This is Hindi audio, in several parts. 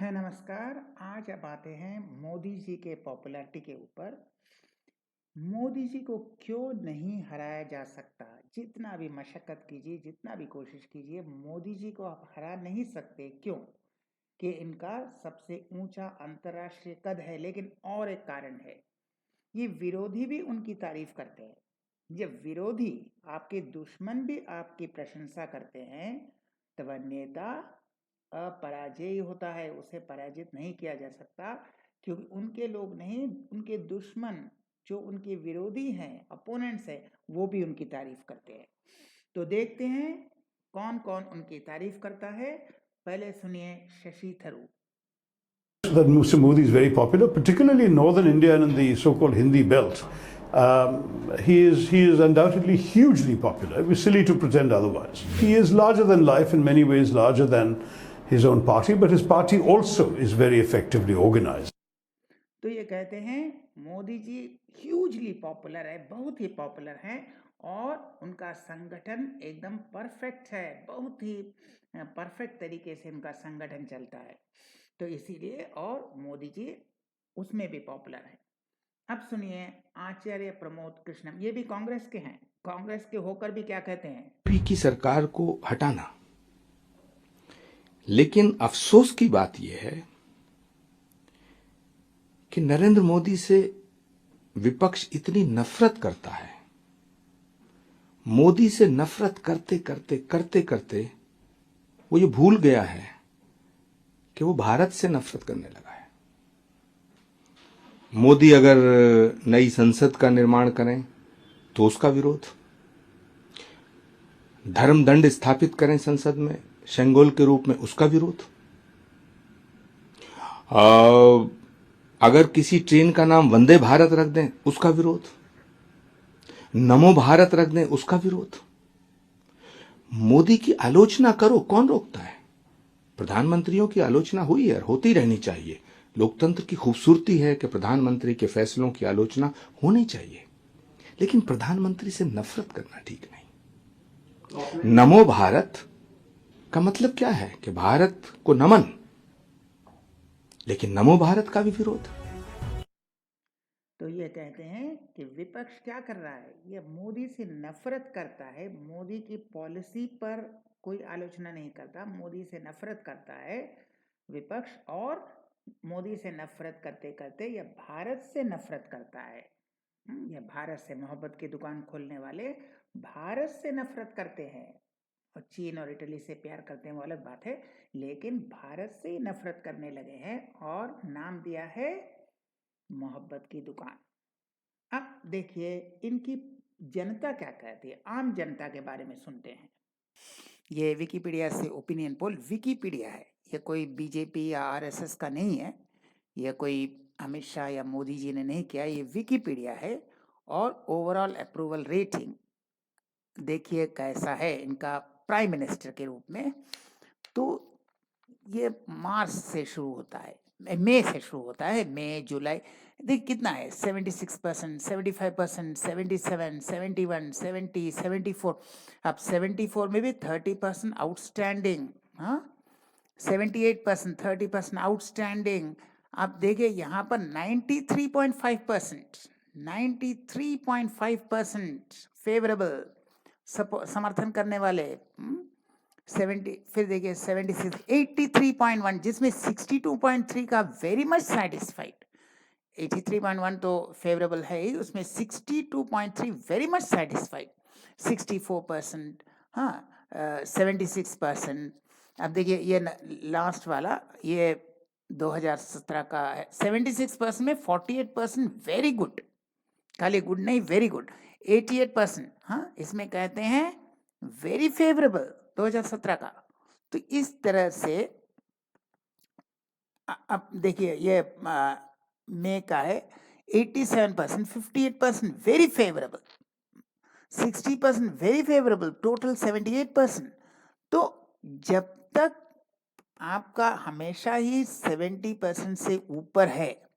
है नमस्कार। आज अब आते हैं मोदी जी के पॉपुलैरिटी के ऊपर। मोदी जी को क्यों नहीं हराया जा सकता? जितना भी मशक्कत कीजिए, जितना भी कोशिश कीजिए, मोदी जी को आप हरा नहीं सकते। क्यों? कि इनका सबसे ऊंचा अंतर्राष्ट्रीय कद है। लेकिन और एक कारण है, ये विरोधी भी उनकी तारीफ करते हैं। जब विरोधी, आपके दुश्मन भी आपकी प्रशंसा करते हैं, तो वह नेता अपराजयी होता है, उसे पराजित नहीं किया जा सकता। क्योंकि उनके लोग नहीं, उनके दुश्मन, जो उनके विरोधी हैं, अपोनेंट्स हैं, वो भी उनकी तारीफ करते हैं। तो देखते हैं कौन कौन उनकी तारीफ करता है। पहले सुनिए Shashi Tharoor. That Mr. Modi is very popular, particularly in northern India and in the so-called Hindi belt. He is undoubtedly hugely popular. It would be silly to pretend otherwise. He is larger than life, in many ways larger than his own party, but his party also is very effectively organized. तो ये कहते हैं मोदी जी ह्यूजली पॉपुलर है, बहुत ही पॉपुलर हैं, और उनका संगठन एकदम परफेक्ट है, बहुत ही परफेक्ट तरीके से उनका संगठन चलता है। तो इसीलिए और मोदी जी उसमें भी पॉपुलर है। अब सुनिए आचार्य प्रमोद कृष्णम, ये भी कांग्रेस के हैं। कांग्रेस के होकर भी क्या कहते हैं? बीजेपी की सरकार को हटाना। लेकिन अफसोस की बात यह है कि नरेंद्र मोदी से विपक्ष इतनी नफरत करता है। मोदी से नफरत करते करते करते करते वो ये भूल गया है कि वो भारत से नफरत करने लगा है। मोदी अगर नई संसद का निर्माण करें तो उसका विरोध, धर्म दंड स्थापित करें संसद में शेंगोल के रूप में, उसका विरोध, अगर किसी ट्रेन का नाम वंदे भारत रख दें उसका विरोध, नमो भारत रख दें उसका विरोध। मोदी की आलोचना करो, कौन रोकता है? प्रधानमंत्रियों की आलोचना हुई है और होती रहनी चाहिए। लोकतंत्र की खूबसूरती है कि प्रधानमंत्री के फैसलों की आलोचना होनी चाहिए, लेकिन प्रधानमंत्री से नफरत करना ठीक नहीं। नमो भारत का मतलब क्या है कि भारत को नमन, लेकिन नमो भारत का भी विरोध। तो ये कहते हैं कि विपक्ष क्या कर रहा है, ये मोदी से नफरत करता है, मोदी की पॉलिसी पर कोई आलोचना नहीं करता, मोदी से नफरत करता है विपक्ष। और मोदी से नफरत करते करते यह भारत से नफरत करता है। यह भारत से, मोहब्बत की दुकान खोलने वाले भारत से नफरत करते हैं। और चीन और इटली से प्यार करते हैं वो अलग बात है, लेकिन भारत से नफरत करने लगे हैं और नाम दिया है मोहब्बत की दुकान। अब देखिए इनकी जनता क्या कहती है, आम जनता के बारे में सुनते हैं। ये विकिपीडिया से ओपिनियन पोल, विकिपीडिया है, ये कोई बीजेपी या आरएसएस का नहीं है, ये कोई अमित शाह या मोदी जी ने नहीं किया, ये विकिपीडिया है। और ओवरऑल अप्रूवल रेटिंग देखिए कैसा है इनका प्राइम मिनिस्टर के रूप में। तो ये मार्च से शुरू होता है, मई से शुरू होता है, मई जुलाई। देख कितना है, 76%, 75%, 77, 71, 70, 74। अब 74 में भी 30% आउटस्टैंडिंग, हाँ, 78%, 30% आउटस्टैंडिंग। आप देखिए यहाँ पर 93.5%, 93.5% फेवरेबल, समर्थन करने वाले। 70, फिर देखिए 76, 83.1, जिसमें 62.3 का वेरी मच सेटिस्फाइड। 83.1 तो फेवरेबल है ही, उसमें 62.3 वेरी मच सेटिस्फाइड, 64%, हाँ, 76%। अब देखिए ये लास्ट वाला, ये 2017 का है, 76% में 48% वेरी गुड, खाली गुड नहीं वेरी गुड, 88%, हाँ, इसमें कहते हैं वेरी फेवरेबल 2017 का। तो इस तरह से अब देखिए ये मई का है, 87%, 58% very favourable, 60% very favourable, total 78%। तो जब तक आपका हमेशा ही 70% से ऊपर है,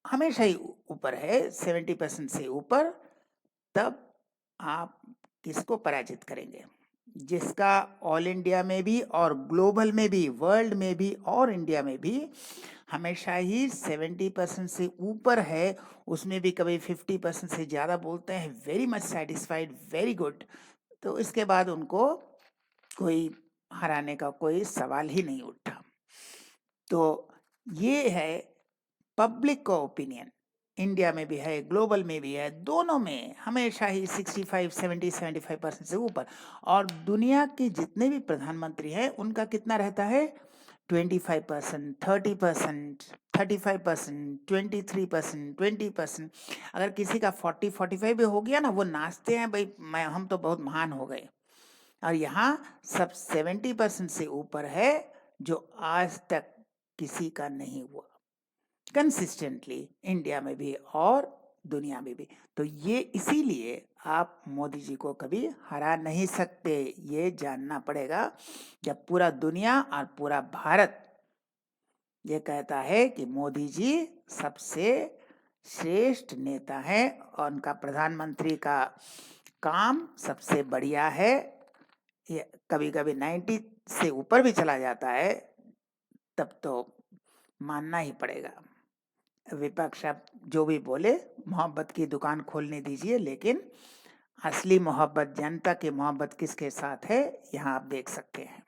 हमेशा ही ऊपर है 70% से ऊपर, तब आप किसको पराजित करेंगे? जिसका ऑल इंडिया में भी और ग्लोबल में भी, वर्ल्ड में भी और इंडिया में भी हमेशा ही 70% से ऊपर है, उसमें भी कभी 50% से ज़्यादा बोलते हैं very much satisfied, very good, तो इसके बाद उनको कोई हराने का कोई सवाल ही नहीं उठा। तो ये है पब्लिक का ओपिनियन, इंडिया में भी है, ग्लोबल में भी है, दोनों में हमेशा ही 65, 70, 75% से ऊपर। और दुनिया के जितने भी प्रधानमंत्री हैं उनका कितना रहता है? 25%, 30%, 35%, 23%, 20%। अगर किसी का 40-45 भी हो गया ना, वो नाचते हैं भाई, हम तो बहुत महान हो गए। और यहाँ सब 70% से ऊपर है, जो आज तक किसी का नहीं हुआ कंसिस्टेंटली, इंडिया में भी और दुनिया में भी। तो ये इसीलिए आप मोदी जी को कभी हरा नहीं सकते, ये जानना पड़ेगा। जब पूरा दुनिया और पूरा भारत ये कहता है कि मोदी जी सबसे श्रेष्ठ नेता है और उनका प्रधानमंत्री का काम सबसे बढ़िया है, ये कभी कभी 90 से ऊपर भी चला जाता है, तब तो मानना ही पड़ेगा। विपक्ष अब जो भी बोले, मोहब्बत की दुकान खोलने दीजिए, लेकिन असली मोहब्बत, जनता की मोहब्बत किसके साथ है, यहाँ आप देख सकते हैं।